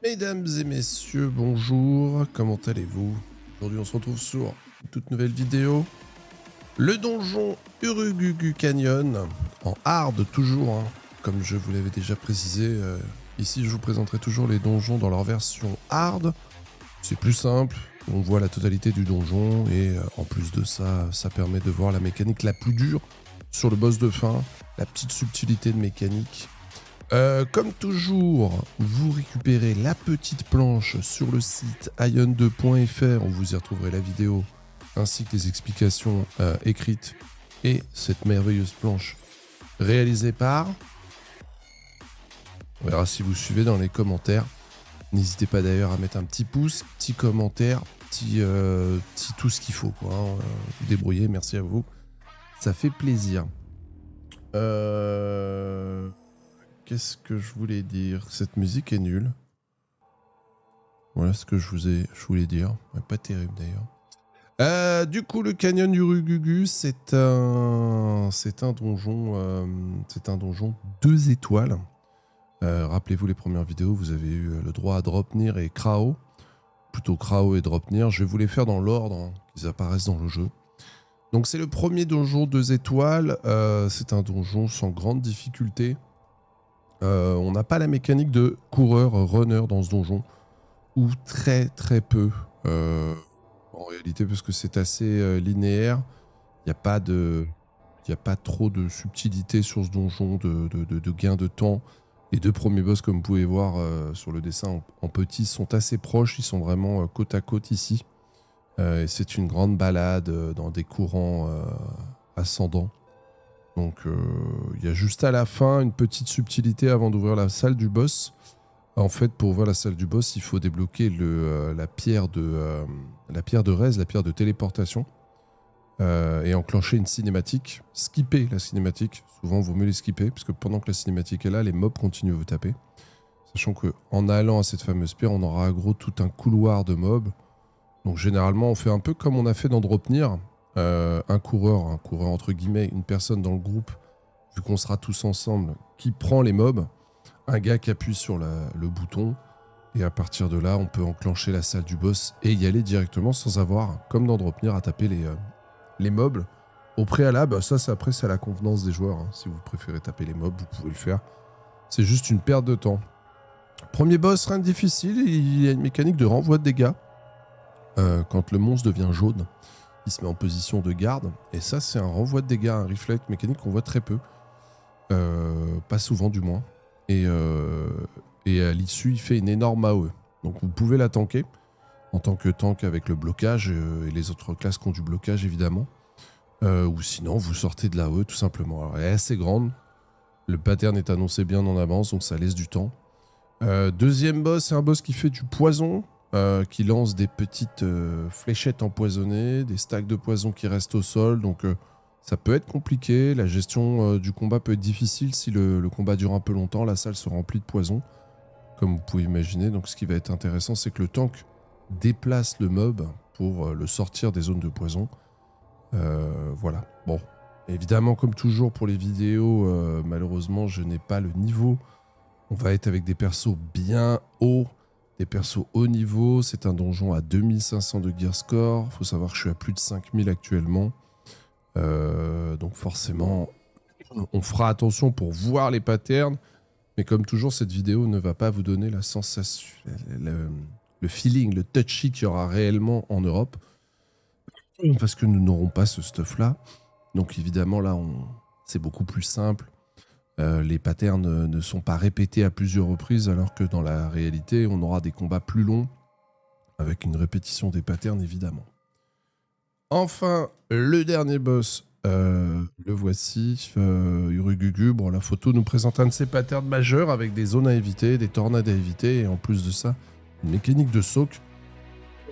Mesdames et messieurs, bonjour, comment allez-vous? Aujourd'hui on se retrouve sur une toute nouvelle vidéo. Le donjon Urugugu Canyon, en hard toujours, hein. Comme je vous l'avais déjà précisé, ici je vous présenterai toujours les donjons dans leur version hard. C'est plus simple, on voit la totalité du donjon et en plus de ça, ça permet de voir la mécanique la plus dure sur le boss de fin, la petite subtilité de mécanique. Comme toujours, vous récupérez la petite planche sur le site ion2.fr où vous y retrouverez la vidéo ainsi que les explications écrites et cette merveilleuse planche réalisée par... On verra si vous suivez dans les commentaires. N'hésitez pas d'ailleurs à mettre un petit pouce, petit commentaire, petit tout ce qu'il faut, quoi, hein. Vous débrouillez, merci à vous. Ça fait plaisir. Qu'est-ce que je voulais dire? Cette musique est nulle. Voilà ce que je voulais dire. Pas terrible d'ailleurs. Du coup, le canyon du Urugugu, c'est un donjon, 2 étoiles. Rappelez-vous les premières vidéos, vous avez eu le droit à Dropnir et Krao. Plutôt Krao et Dropnir. Je vais vous les faire dans l'ordre qu'ils apparaissent dans le jeu. Donc c'est le premier donjon 2 étoiles. C'est un donjon sans grande difficulté. On n'a pas la mécanique de coureur, runner dans ce donjon, ou très très peu en réalité, parce que c'est assez linéaire. Il n'y a pas trop de subtilité sur ce donjon, de gain de temps. Les 2 premiers boss, comme vous pouvez voir sur le dessin en petit, sont assez proches. Ils sont vraiment côte à côte ici. Et c'est une grande balade dans des courants ascendants. Donc il y a juste à la fin une petite subtilité avant d'ouvrir la salle du boss. En fait, pour ouvrir la salle du boss, il faut débloquer la pierre de raise, la pierre de téléportation, et enclencher une cinématique. Skipper la cinématique. Souvent, il vaut mieux les skipper, parce que pendant que la cinématique est là, les mobs continuent à vous taper. Sachant qu'en allant à cette fameuse pierre, on aura gros tout un couloir de mobs. Donc généralement, on fait un peu comme on a fait dans Dropnir. Un coureur entre guillemets, une personne dans le groupe, vu qu'on sera tous ensemble, qui prend les mobs, un gars qui appuie sur le bouton, et à partir de là, on peut enclencher la salle du boss et y aller directement sans avoir, comme dans Dropnir, à taper les mobs. Au préalable, ça c'est après, c'est à la convenance des joueurs, hein. Si vous préférez taper les mobs, vous pouvez le faire. C'est juste une perte de temps. Premier boss, rien de difficile, il y a une mécanique de renvoi de dégâts. Quand le monstre devient jaune, il se met en position de garde, et ça c'est un renvoi de dégâts, un reflect mécanique qu'on voit très peu, pas souvent du moins, et à l'issue il fait une énorme AOE, donc vous pouvez la tanker en tant que tank avec le blocage et les autres classes qui ont du blocage évidemment, ou sinon vous sortez de l'AOE tout simplement. Alors, elle est assez grande, le pattern est annoncé bien en avance, donc ça laisse du temps. Deuxième boss, c'est un boss qui fait du poison, qui lance des petites fléchettes empoisonnées, des stacks de poison qui restent au sol, donc ça peut être compliqué. La gestion du combat peut être difficile si le combat dure un peu longtemps, la salle se remplit de poison, comme vous pouvez imaginer. Donc ce qui va être intéressant, c'est que le tank déplace le mob pour le sortir des zones de poison. Voilà, bon. Évidemment, comme toujours pour les vidéos, malheureusement, je n'ai pas le niveau. On va être avec des persos bien hauts, des persos haut niveau. C'est un donjon à 2500 de gear score. Faut savoir que je suis à plus de 5000 actuellement. Donc forcément, on fera attention pour voir les patterns. Mais comme toujours, cette vidéo ne va pas vous donner la sensation, le feeling, le touchy qu'il y aura réellement en Europe. Parce que nous n'aurons pas ce stuff-là. Donc évidemment, là, c'est beaucoup plus simple. Les patterns ne sont pas répétés à plusieurs reprises, alors que dans la réalité, on aura des combats plus longs, avec une répétition des patterns, évidemment. Enfin, le dernier boss, le voici, Urugugu. Bon, la photo nous présente un de ses patterns majeurs, avec des zones à éviter, des tornades à éviter, et en plus de ça, une mécanique de soak.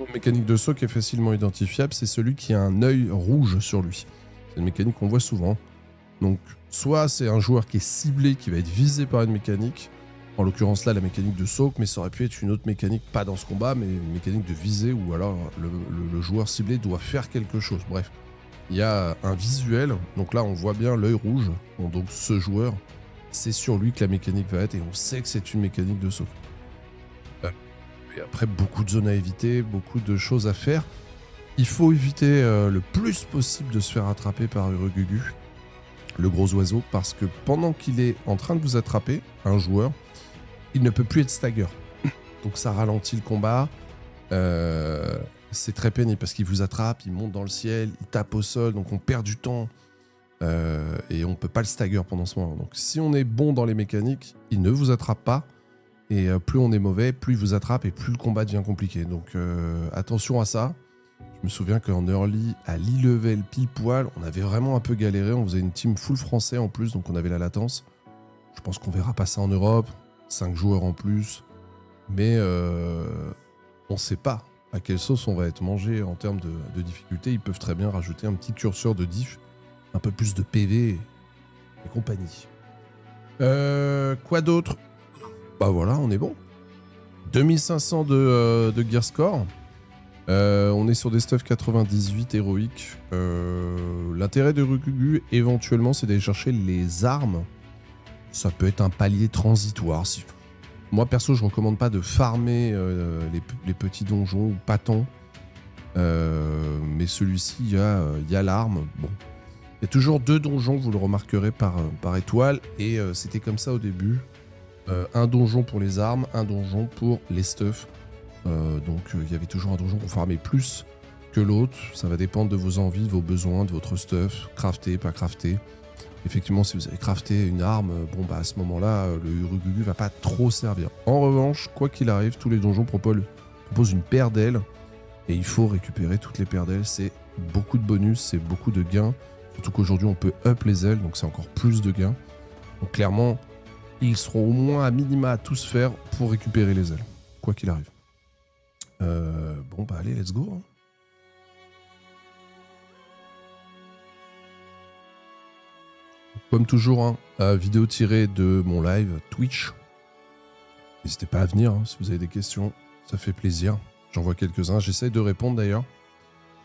Une mécanique de saut qui est facilement identifiable, c'est celui qui a un œil rouge sur lui. C'est une mécanique qu'on voit souvent. Donc, soit c'est un joueur qui est ciblé, qui va être visé par une mécanique, en l'occurrence là la mécanique de soak, mais ça aurait pu être une autre mécanique, pas dans ce combat, mais une mécanique de visée, où alors le joueur ciblé doit faire quelque chose. Bref, il y a un visuel, donc là on voit bien l'œil rouge, bon, donc ce joueur, c'est sur lui que la mécanique va être, et on sait que c'est une mécanique de soak. Et après, beaucoup de zones à éviter, beaucoup de choses à faire. Il faut éviter le plus possible de se faire attraper par Urugugu, le gros oiseau, parce que pendant qu'il est en train de vous attraper, un joueur, il ne peut plus être stagger. Donc ça ralentit le combat. C'est très pénible parce qu'il vous attrape, il monte dans le ciel, il tape au sol, donc on perd du temps. Et on peut pas le stagger pendant ce moment. Donc si on est bon dans les mécaniques, il ne vous attrape pas. Et plus on est mauvais, plus il vous attrape et plus le combat devient compliqué. Donc attention à ça. Je me souviens qu'en early, à l'e-level pile poil, on avait vraiment un peu galéré. On faisait une team full français en plus, donc on avait la latence. Je pense qu'on verra pas ça en Europe. 5 joueurs en plus. Mais on sait pas à quelle sauce on va être mangé en termes de difficulté. Ils peuvent très bien rajouter un petit curseur de diff, un peu plus de PV et compagnie. Quoi d'autre? Bah voilà, on est bon. 2500 de gear score. On est sur des stuff 98 héroïques. L'intérêt de Urugugu, éventuellement, c'est d'aller chercher les armes. Ça peut être un palier transitoire. Moi, perso, je recommande pas de farmer les petits donjons ou pas tant. Mais celui-ci, il y a l'arme. Bon. Il y a toujours 2 donjons, vous le remarquerez, par étoile. Et c'était comme ça au début. Un donjon pour les armes, un donjon pour les stuffs. Donc il y avait toujours un donjon qu'on farmait plus que l'autre. Ça va dépendre de vos envies, de vos besoins, de votre stuff. Crafter, pas crafter. Effectivement, si vous avez crafté une arme, bon bah à ce moment-là, le Urugugu va pas trop servir. En revanche, quoi qu'il arrive, tous les donjons proposent une paire d'ailes. Et il faut récupérer toutes les paires d'ailes. C'est beaucoup de bonus, c'est beaucoup de gains. Surtout qu'aujourd'hui, on peut up les ailes, donc c'est encore plus de gains. Donc clairement, ils seront au moins à minima à tous faire pour récupérer les ailes, quoi qu'il arrive. Bon bah allez, let's go. Hein. Comme toujours, hein, vidéo tirée de mon live Twitch. N'hésitez pas à venir hein, si vous avez des questions, ça fait plaisir. J'en vois quelques-uns, j'essaye de répondre d'ailleurs.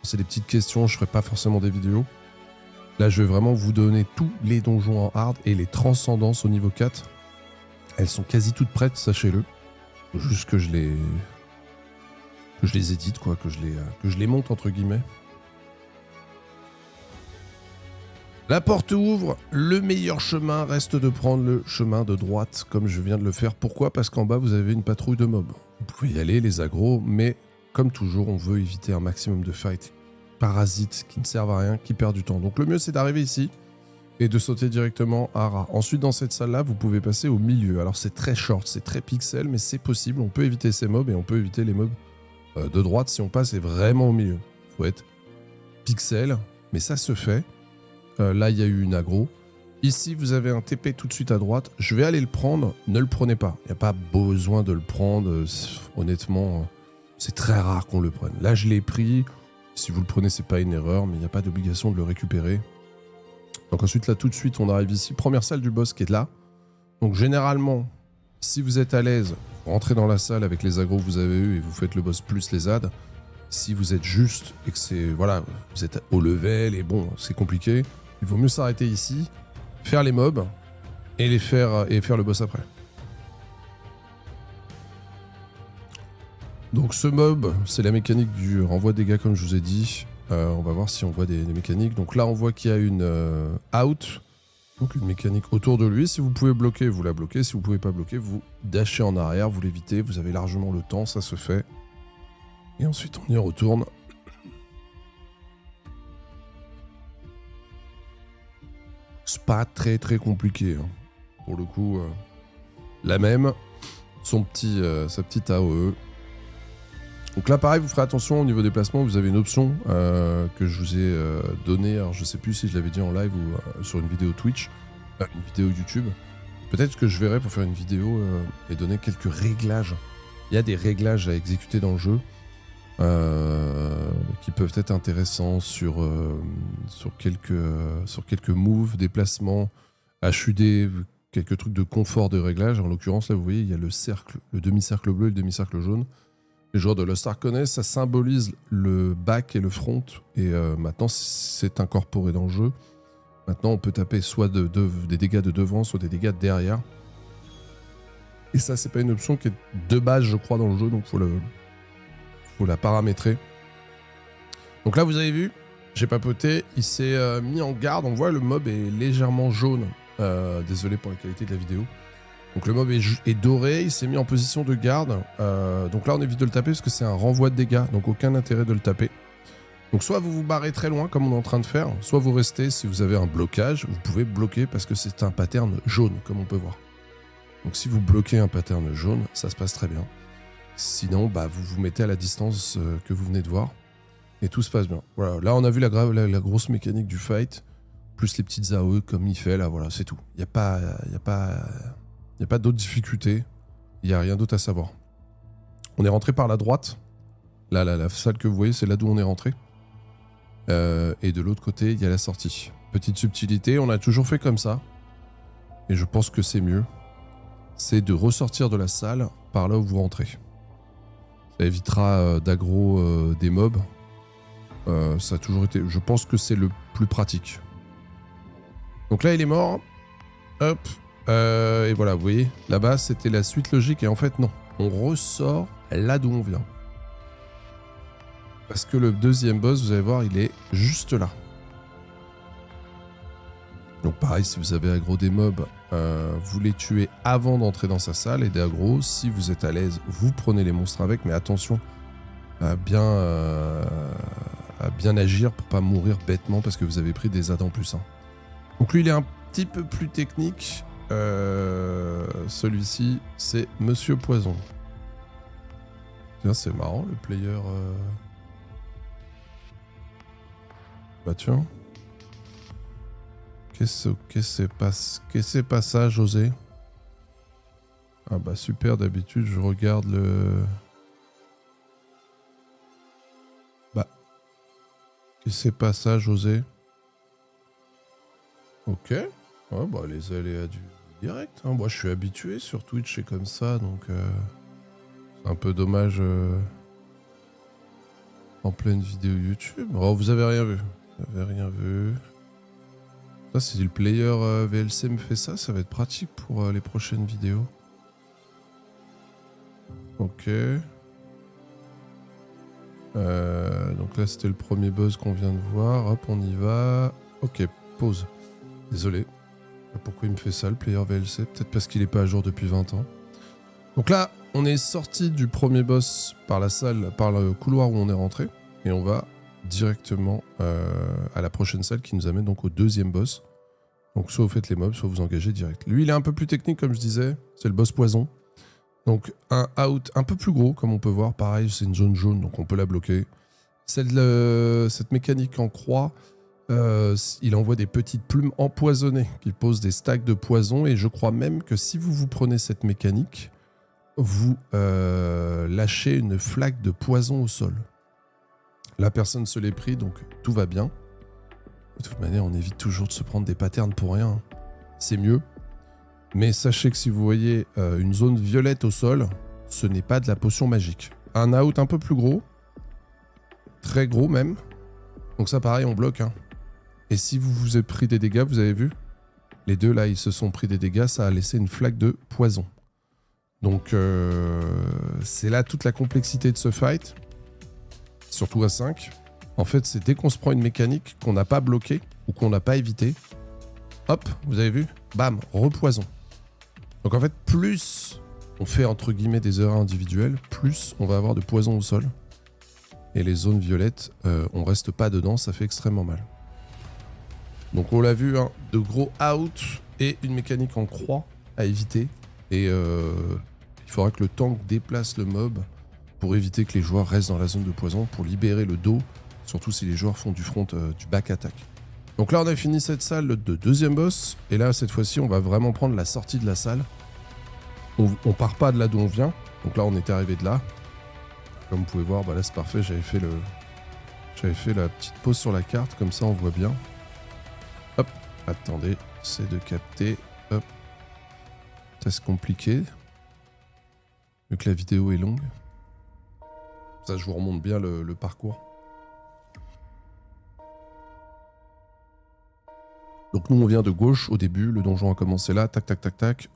C'est des petites questions, je ferai pas forcément des vidéos. Là, je vais vraiment vous donner tous les donjons en hard et les transcendances au niveau 4. Elles sont quasi toutes prêtes, sachez-le. Juste que je les édite, quoi, que je les monte, entre guillemets. La porte ouvre, le meilleur chemin reste de prendre le chemin de droite, comme je viens de le faire. Pourquoi ? Parce qu'en bas, vous avez une patrouille de mobs. Vous pouvez y aller, les agros, mais comme toujours, on veut éviter un maximum de fights parasites qui ne servent à rien, qui perdent du temps. Donc le mieux, c'est d'arriver ici et de sauter directement à Ra. Ensuite, dans cette salle-là, vous pouvez passer au milieu. Alors c'est très short, c'est très pixel, mais c'est possible. On peut éviter ces mobs et on peut éviter les mobs de droite si on passe vraiment au milieu. Il faut être pixel, mais ça se fait. Là, il y a eu une aggro. Ici, vous avez un TP tout de suite à droite. Je vais aller le prendre. Ne le prenez pas. Il n'y a pas besoin de le prendre. Honnêtement, c'est très rare qu'on le prenne. Là, je l'ai pris. Si vous le prenez, c'est pas une erreur, mais il n'y a pas d'obligation de le récupérer. Donc ensuite, là, tout de suite, on arrive ici. Première salle du boss qui est là. Donc généralement, si vous êtes à l'aise, rentrez dans la salle avec les aggros que vous avez eu et vous faites le boss plus les adds. Si vous êtes juste et que c'est voilà, vous êtes au level et bon, c'est compliqué, il vaut mieux s'arrêter ici, faire les mobs et faire le boss après. Donc ce mob, c'est la mécanique du renvoi de dégâts comme je vous ai dit. On va voir si on voit des mécaniques. Donc là, on voit qu'il y a une out, donc une mécanique autour de lui. Si vous pouvez bloquer, vous la bloquez. Si vous pouvez pas bloquer, vous dashez en arrière, vous l'évitez. Vous avez largement le temps, ça se fait. Et ensuite, on y retourne. C'est pas très très compliqué. Hein. Pour le coup, la même, sa petite AOE. Donc là, pareil, vous ferez attention au niveau des placements. Vous avez une option que je vous ai donnée. Alors, je sais plus si je l'avais dit en live ou sur une vidéo Twitch, une vidéo YouTube. Peut-être que je verrai pour faire une vidéo et donner quelques réglages. Il y a des réglages à exécuter dans le jeu. Qui peuvent être intéressants sur quelques moves, déplacements, HUD, quelques trucs de confort de réglage. En l'occurrence, là, vous voyez, il y a le cercle, le demi-cercle bleu et le demi-cercle jaune. Les joueurs de Lost Ark connaissent, ça symbolise le back et le front. Et maintenant, c'est incorporé dans le jeu. Maintenant, on peut taper soit des dégâts de devant, soit des dégâts de derrière. Et ça, c'est pas une option qui est de base, je crois, dans le jeu, donc faut la paramétrer. Donc là, vous avez vu, j'ai papoté, il s'est mis en garde. On voit le mob est légèrement jaune. Désolé pour la qualité de la vidéo. Donc le mob est doré, il s'est mis en position de garde. Donc là, on évite de le taper parce que c'est un renvoi de dégâts, donc aucun intérêt de le taper. Donc soit vous vous barrez très loin, comme on est en train de faire, soit vous restez. Si vous avez un blocage, vous pouvez bloquer parce que c'est un pattern jaune, comme on peut voir. Donc si vous bloquez un pattern jaune, ça se passe très bien. Sinon, bah, vous vous mettez à la distance que vous venez de voir. Et tout se passe bien. Voilà. Là, on a vu la grosse mécanique du fight, plus les petites AOE comme il fait, là, voilà, c'est tout. Il n'y a pas d'autres difficultés. Il n'y a rien d'autre à savoir. On est rentré par la droite. Là, la salle que vous voyez, c'est là d'où on est rentré. Et de l'autre côté, il y a la sortie. Petite subtilité, on a toujours fait comme ça. Et je pense que c'est mieux. C'est de ressortir de la salle par là où vous rentrez. Ça évitera d'aggro des mobs. Ça a toujours été... Je pense que c'est le plus pratique. Donc là, il est mort. Hop. Et voilà, vous voyez, là-bas, c'était la suite logique. Et en fait, non. On ressort là d'où on vient. Parce que le deuxième boss, vous allez voir, il est juste là. Donc pareil, si vous avez aggro des mobs, vous les tuez avant d'entrer dans sa salle. Et d'aggro, si vous êtes à l'aise, vous prenez les monstres avec. Mais attention à bien agir pour pas mourir bêtement parce que vous avez pris des AD en plus. Hein. Donc lui, il est un petit peu plus technique. Celui-ci, c'est Monsieur Poison. Tiens, c'est marrant, le player... Bah tiens. Qu'est-ce que c'est pas ça, José? Ah bah super, d'habitude, je regarde le... Bah... Qu'est-ce que c'est pas ça, José? Ok. Ouais, bah les aléas du direct. Hein. Moi, je suis habitué sur Twitch, c'est comme ça, donc... C'est un peu dommage... En pleine vidéo YouTube. Oh, vous avez rien vu. Vous avez rien vu. Ça, si le player VLC me fait ça, ça va être pratique pour les prochaines vidéos. Ok. Donc là, c'était le premier buzz qu'on vient de voir. Hop, on y va. Ok, pause. Désolé. Pourquoi il me fait ça, le player VLC? Peut-être parce qu'il est pas à jour depuis 20 ans. Donc là, on est sorti du premier boss par la salle, par le couloir où on est rentré. Et on va directement à la prochaine salle qui nous amène donc au deuxième boss. Donc soit vous faites les mobs, soit vous engagez direct. Lui, il est un peu plus technique, comme je disais. C'est le boss poison. Donc un out un peu plus gros, comme on peut voir. Pareil, c'est une zone jaune, donc on peut la bloquer. Cette mécanique en croix, il envoie des petites plumes empoisonnées qui posent des stacks de poison. Et je crois même que si vous prenez cette mécanique, vous lâchez une flaque de poison au sol. La personne se l'est pris, donc tout va bien. De toute manière, on évite toujours de se prendre des patterns pour rien. C'est mieux. Mais sachez que si vous voyez une zone violette au sol, ce n'est pas de la potion magique. Un out un peu plus gros. Très gros même. Donc ça, pareil, on bloque. Hein. Et si vous vous êtes pris des dégâts, vous avez vu? Les deux, là, ils se sont pris des dégâts. Ça a laissé une flaque de poison. Donc, c'est là toute la complexité de ce fight. Surtout à 5. En fait, c'est dès qu'on se prend une mécanique qu'on n'a pas bloquée ou qu'on n'a pas évité, hop, vous avez vu, bam, repoison. Donc en fait, plus on fait entre guillemets des erreurs individuelles, plus on va avoir de poison au sol. Et les zones violettes, on reste pas dedans, ça fait extrêmement mal. Donc on l'a vu, hein, de gros out et une mécanique en croix à éviter. Et il faudra que le tank déplace le mob pour éviter que les joueurs restent dans la zone de poison, pour libérer le dos, surtout si les joueurs font du front, du back attack. Donc là, on a fini cette salle de deuxième boss, et là, cette fois-ci, on va vraiment prendre la sortie de la salle. On part pas de là d'où on vient, donc là, on était arrivé de là. Comme vous pouvez voir, bah là, c'est parfait, j'avais fait la petite pause sur la carte, comme ça, on voit bien. Hop, attendez, c'est de capter, hop. Ça, c'est compliqué, vu que la vidéo est longue. Ça, je vous remonte bien le parcours. Donc nous, on vient de gauche au début. Le donjon a commencé là. Tac, tac, tac, tac.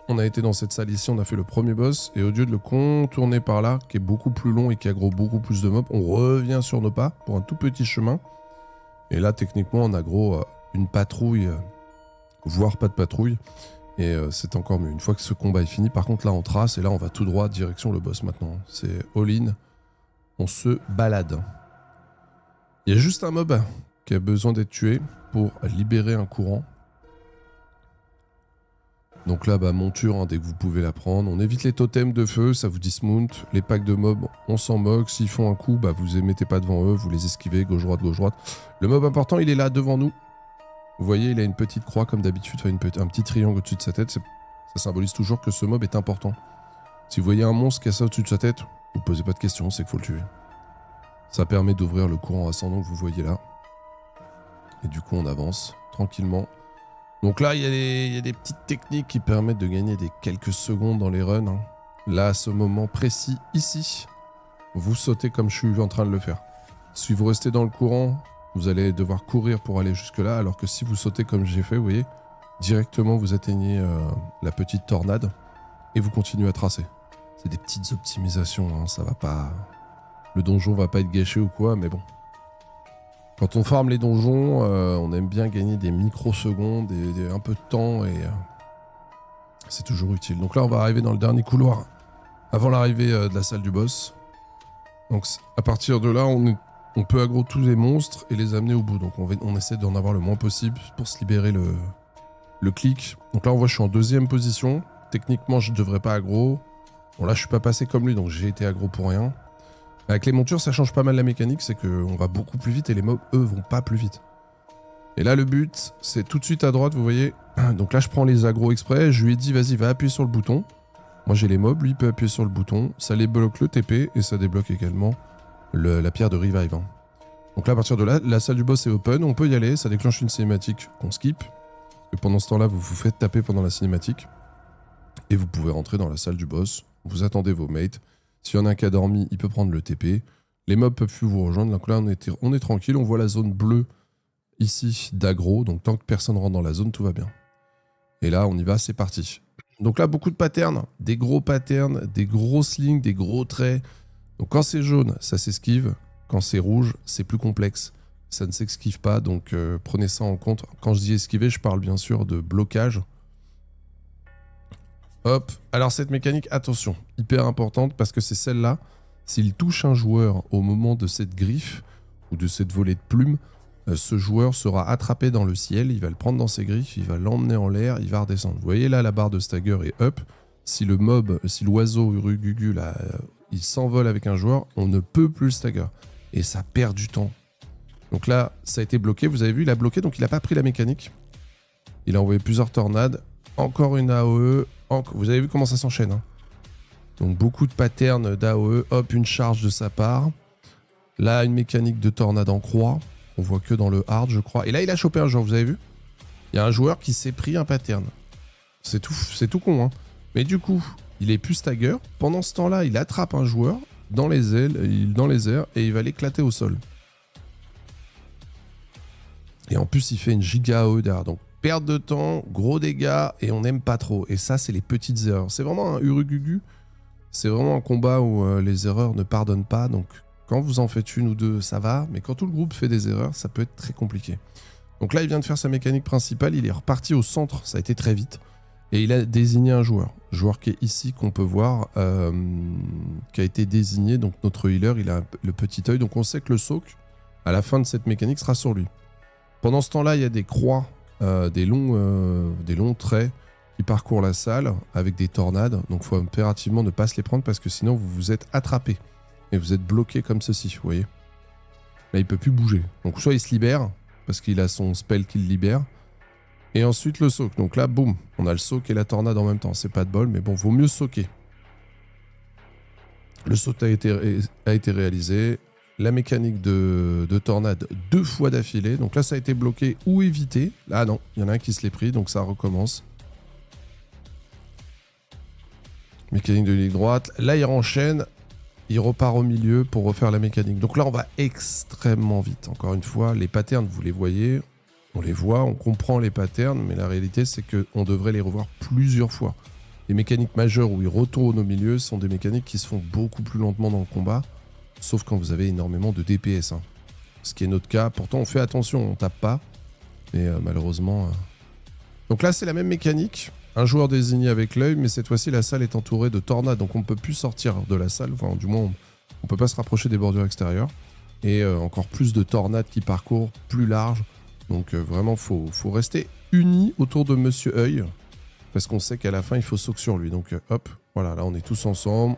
on a été dans cette salle ici, on a fait le premier boss, et au lieu de le contourner par là, qui est beaucoup plus long et qui aggro beaucoup plus de mobs, on revient sur nos pas pour un tout petit chemin. Et là, techniquement, on aggro une patrouille, voire pas de patrouille. Et c'est encore mieux. Une fois que ce combat est fini, par contre, là, on trace, et là, on va tout droit direction le boss maintenant. C'est all-in. On se balade. Il y a juste un mob qui a besoin d'être tué pour libérer un courant. Donc là, monture, hein, dès que vous pouvez la prendre. On évite les totems de feu, ça vous dismount. Les packs de mobs, on s'en moque. S'ils font un coup, vous les mettez pas devant eux, vous les esquivez, gauche-droite, gauche-droite. Le mob important, il est là, devant nous. Vous voyez, il a une petite croix, comme d'habitude, un petit triangle au-dessus de sa tête. Ça symbolise toujours que ce mob est important. Si vous voyez un monstre qui a ça au-dessus de sa tête, vous ne posez pas de questions, c'est qu'il faut le tuer. Ça permet d'ouvrir le courant ascendant que vous voyez là. Et du coup, on avance tranquillement. Donc là, il y a des petites techniques qui permettent de gagner des quelques secondes dans les runs. Hein. Là, à ce moment précis, ici, vous sautez comme je suis en train de le faire. Si vous restez dans le courant, vous allez devoir courir pour aller jusque-là, alors que si vous sautez comme j'ai fait, vous voyez, directement vous atteignez la petite tornade et vous continuez à tracer. C'est des petites optimisations, hein, ça va pas... Le donjon va pas être gâché ou quoi, mais bon. Quand on farme les donjons, on aime bien gagner des microsecondes, un peu de temps, et c'est toujours utile. Donc là, on va arriver dans le dernier couloir, avant l'arrivée de la salle du boss. Donc à partir de là, on peut aggro tous les monstres et les amener au bout. Donc on essaie d'en avoir le moins possible pour se libérer le clic. Donc là, on voit je suis en deuxième position. Techniquement, je ne devrais pas aggro. Bon là, je suis pas passé comme lui, donc j'ai été aggro pour rien. Avec les montures, ça change pas mal la mécanique, c'est qu'on va beaucoup plus vite et les mobs, eux, vont pas plus vite. Et là, le but, c'est tout de suite à droite, vous voyez. Donc là, je prends les aggros exprès, je lui ai dit, vas-y, va appuyer sur le bouton. Moi, j'ai les mobs, lui, il peut appuyer sur le bouton. Ça les bloque le TP et ça débloque également la pierre de revive. Hein. Donc là, à partir de là, la salle du boss est open, on peut y aller, ça déclenche une cinématique qu'on skip. Et pendant ce temps-là, vous vous faites taper pendant la cinématique. Et vous pouvez rentrer dans la salle du boss, vous attendez vos mates. S'il y en a un qui a dormi, il peut prendre le TP. Les mobs peuvent plus vous rejoindre. Donc là, on est tranquille. On voit la zone bleue ici d'aggro. Donc tant que personne rentre dans la zone, tout va bien. Et là, on y va, c'est parti. Donc là, beaucoup de patterns. Des gros patterns, des grosses lignes, des gros traits. Donc quand c'est jaune, ça s'esquive. Quand c'est rouge, c'est plus complexe. Ça ne s'esquive pas. Donc prenez ça en compte. Quand je dis esquiver, je parle bien sûr de blocage. Hop, alors cette mécanique, attention, hyper importante parce que c'est celle-là, s'il touche un joueur au moment de cette griffe ou de cette volée de plumes, ce joueur sera attrapé dans le ciel, il va le prendre dans ses griffes, il va l'emmener en l'air, il va redescendre. Vous voyez là, la barre de stagger est up. Si le mob, si l'oiseau Urugugu, là, il s'envole avec un joueur, on ne peut plus le stagger. Et ça perd du temps. Donc là, ça a été bloqué, vous avez vu, il a bloqué, donc il n'a pas pris la mécanique. Il a envoyé plusieurs tornades, encore une AOE. Vous avez vu comment ça s'enchaîne. Hein. Donc beaucoup de patterns d'AOE. Hop, une charge de sa part. Là, une mécanique de tornade en croix. On voit que dans le hard, je crois. Et là, il a chopé un joueur, vous avez vu? Il y a un joueur qui s'est pris un pattern. C'est tout con. Hein. Mais du coup, il est plus stagger. Pendant ce temps-là, il attrape un joueur dans les airs et il va l'éclater au sol. Et en plus, il fait une giga AOE derrière. Donc, perte de temps, gros dégâts, et on n'aime pas trop. Et ça, c'est les petites erreurs. C'est vraiment un Urugugu. C'est vraiment un combat où les erreurs ne pardonnent pas. Donc, quand vous en faites une ou deux, ça va. Mais quand tout le groupe fait des erreurs, ça peut être très compliqué. Donc là, il vient de faire sa mécanique principale. Il est reparti au centre. Ça a été très vite. Et il a désigné un joueur. Joueur qui est ici, qu'on peut voir, qui a été désigné. Donc, notre healer, il a le petit œil. Donc, on sait que le soak, à la fin de cette mécanique, sera sur lui. Pendant ce temps-là, il y a des croix. Des longs traits qui parcourent la salle avec des tornades. Donc il faut impérativement ne pas se les prendre parce que sinon vous vous êtes attrapé et vous êtes bloqué comme ceci, vous voyez. Là, il peut plus bouger. Donc soit il se libère parce qu'il a son spell qui le libère. Et ensuite le soak. Donc là, boum, on a le soak et la tornade en même temps. C'est pas de bol, mais bon, vaut mieux soaker. Le saut a été réalisé. La mécanique de tornade 2 fois d'affilée. Donc là, ça a été bloqué ou évité. Là, non, il y en a un qui se l'est pris, donc ça recommence. Mécanique de ligne droite. Là, il renchaîne. Il repart au milieu pour refaire la mécanique. Donc là, on va extrêmement vite. Encore une fois, les patterns, vous les voyez. On les voit, on comprend les patterns, mais la réalité, c'est qu'on devrait les revoir plusieurs fois. les mécaniques majeures où il retourne au milieu sont des mécaniques qui se font beaucoup plus lentement dans le combat, sauf quand vous avez énormément de DPS. Hein. Ce qui est notre cas. Pourtant, on fait attention, on tape pas. Mais malheureusement... Donc là, c'est la même mécanique. Un joueur désigné avec l'œil, mais cette fois-ci, la salle est entourée de tornades. Donc on ne peut plus sortir de la salle. Enfin, du moins, on ne peut pas se rapprocher des bordures extérieures. Et encore plus de tornades qui parcourent plus large. Donc vraiment, faut rester unis autour de Monsieur Œil. Parce qu'on sait qu'à la fin, il faut soak sur lui. Donc hop, voilà, là, on est tous ensemble.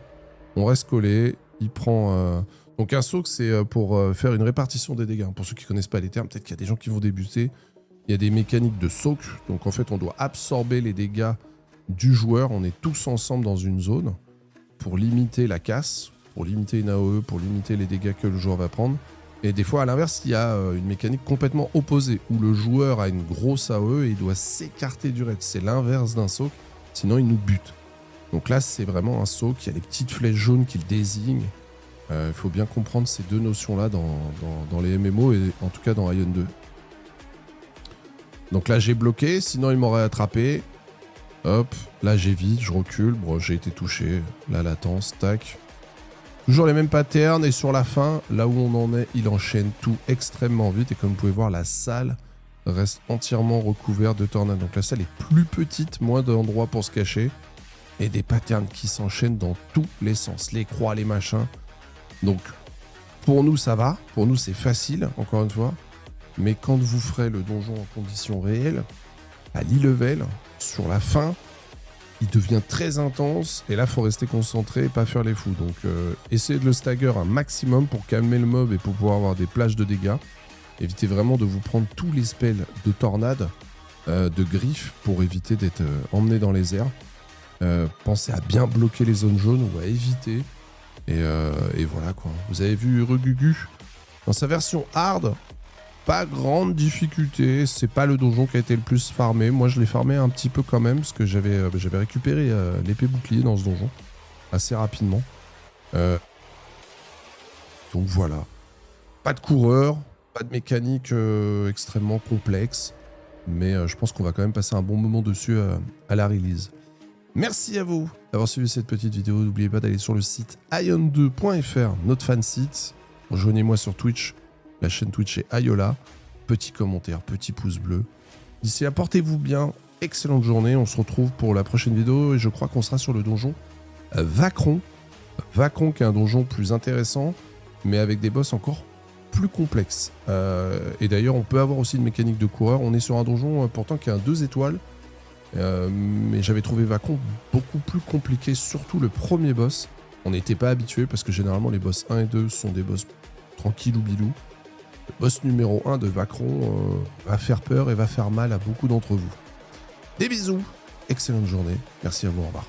On reste collés. Il prend... Donc un soak, c'est pour faire une répartition des dégâts. Pour ceux qui ne connaissent pas les termes, peut-être qu'il y a des gens qui vont débuter. Il y a des mécaniques de soak. Donc en fait, on doit absorber les dégâts du joueur. On est tous ensemble dans une zone pour limiter la casse, pour limiter une AOE, pour limiter les dégâts que le joueur va prendre. Et des fois, à l'inverse, il y a une mécanique complètement opposée où le joueur a une grosse AOE et il doit s'écarter du raid. C'est l'inverse d'un soak, sinon il nous bute. Donc là, c'est vraiment un soak. Il y a les petites flèches jaunes qui le désignent. Il faut bien comprendre ces deux notions-là dans les MMO et en tout cas dans Ion 2. Donc là, j'ai bloqué, sinon il m'aurait attrapé. Hop, là j'évite, je recule. Bon, j'ai été touché. La latence, tac. Toujours les mêmes patterns et sur la fin, là où on en est, il enchaîne tout extrêmement vite. Et comme vous pouvez voir, la salle reste entièrement recouverte de tornades. Donc la salle est plus petite, moins d'endroits pour se cacher. Et des patterns qui s'enchaînent dans tous les sens. Les croix, les machins. Donc, pour nous, ça va. Pour nous, c'est facile, encore une fois. Mais quand vous ferez le donjon en conditions réelles, à l'e-level, sur la fin, il devient très intense. Et là, il faut rester concentré et pas faire les fous. Donc, essayez de le stagger un maximum pour calmer le mob et pour pouvoir avoir des plages de dégâts. Évitez vraiment de vous prendre tous les spells de tornade, de griffes, pour éviter d'être emmené dans les airs. Pensez à bien bloquer les zones jaunes ou à éviter. Et voilà quoi. Vous avez vu Rugugu dans sa version hard, pas grande difficulté. C'est pas le donjon qui a été le plus farmé. Moi je l'ai farmé un petit peu quand même parce que j'avais récupéré l'épée bouclier dans ce donjon assez rapidement. Donc voilà. Pas de coureur, pas de mécanique extrêmement complexe. Mais je pense qu'on va quand même passer un bon moment dessus à la release. Merci à vous d'avoir suivi cette petite vidéo. N'oubliez pas d'aller sur le site ion2.fr, notre fan site. Rejoignez-moi sur Twitch. La chaîne Twitch est Ayola. Petit commentaire, petit pouce bleu. D'ici là, portez-vous bien. Excellente journée. On se retrouve pour la prochaine vidéo. Et je crois qu'on sera sur le donjon Vacron. Vacron qui est un donjon plus intéressant, mais avec des boss encore plus complexes. Et d'ailleurs, on peut avoir aussi une mécanique de coureur. On est sur un donjon pourtant qui a 2 étoiles. Mais j'avais trouvé Vacron beaucoup plus compliqué, surtout le premier boss. On n'était pas habitué parce que généralement les boss 1 et 2 sont des boss tranquillou bilou. Le boss numéro 1 de Vacron va faire peur et va faire mal à beaucoup d'entre vous. Des bisous, excellente journée, merci à vous, au revoir.